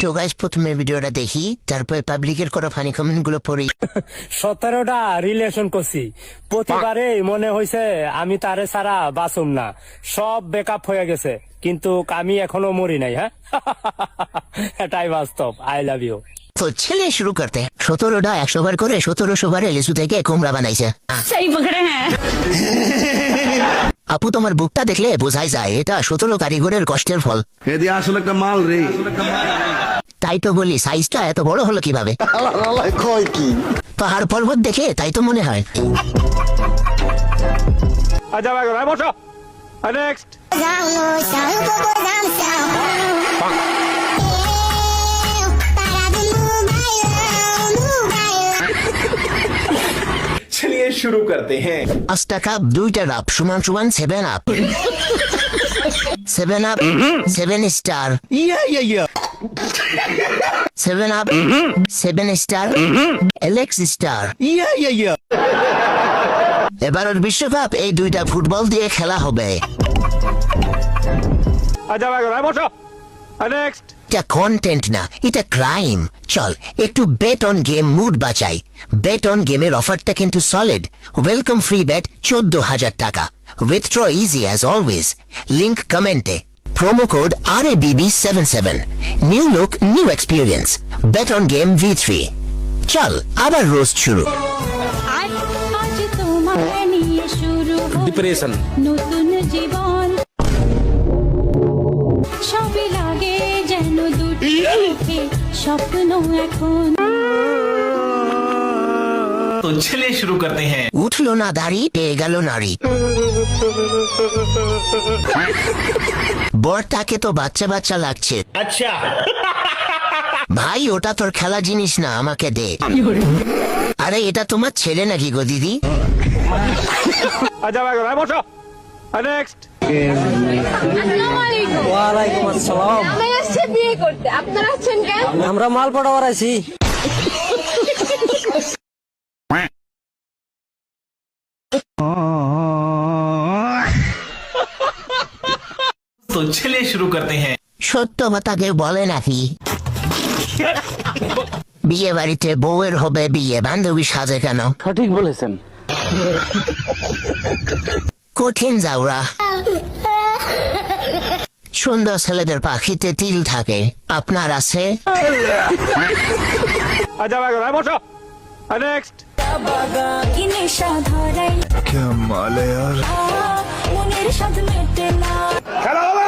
তো গাইস প্রথমে ভিডিওটা দেখি, তারপরে পাবলিকের করা ফানি কমেন্ট গুলো পড়ি। 17টা রিলেশন করছি, প্রতিবারে মনে হয়েছে আমি তারে ছাড়া বাঁচুম না, সব বেকআপ হয়ে গেছে, কিন্তু আমি এখনো মরি নাই। হ্যাঁ এটাই বাস্তব। I love you. তো ছেলে শুরু করতে 17টা 100 বার করে 1700 বারে লিচু থেকে কুমড়া বানাইছে। सही पकड़े हैं। আপু তোমার বুকটা দেখলে বোঝাই যায় এটা 17 কারিগরের কষ্টের ফল। এদি আসলে একটা মাল রে। তাই তো বলি সাইজটা এত বড় হলো কিভাবে? কয় কি পাহাড় পর্বত দেখে তাই তো মনে হয়। আচ্ছা বসো, নেক্সট। चलिए शुरू करते हैं। 5 টাকা 2টা রাপ সমান সমান 7 up. 7 up 7 star. 7 up 7 star Alex star. এবারের বিশ্বকাপ এই 2টা ফুটবল দিয়ে খেলা হবে। আচ্ছা বসো, নেক্সট। এটা কন্টেন্ট না, এটা ক্রাইম। চল একটু বেট অন গেম মুড বাঁচাই। বেট অন গেমের অফারটা কিন্তু সলিড। ওয়েলকাম ফ্রি বেট 14,000 টাকা। Withdraw easy as always. Link কমেন্টে। Promo code RABB77। New look new experience. Bet on game V3। চল আবার রোজ শুরু। আজ তোমাকে নিয়ে শুরু डिप्रेशन নতুন জীবন, সবই লাগে যেন দুটি চোখে স্বপ্ন এখন। तो चलिए शुरू करते हैं। উঠলো না দাড়ি পেয়ে গেল নারী। বরটাকে তো বাচ্চা বাচ্চা লাগছে। अच्छा ভাই ওটা তোর খেলা জিনিস না, আমাকে দে। আরে এটা তোমার ছেলে নাকি গো দিদি? আচ্ছা বসো, নেক্সট। ওয়ালাইকুম আসসালাম। আমি আসছি বিয়ে করতে, আপনারা আছেন কেন? আমরা মাল পড়াবার আছি। तो चलिए शुरू करते हैं। সত্য কথা কেউ বলে নাকি? বিয়ে বাড়িতে বউয়ের হবে বিয়ে, বান্ধবী সাজে কেন? সঠিক বলেছেন। কঠিন যাওরা। সুন্দর ছেলেদের পাখিতে তিল থাকে, আপনার আছে? আচ্ছা বসো, নেক্সট। কি নেশা ধরাই, क्या माल है यार। মনের স্বাদ মেটে না। খেলা হবে।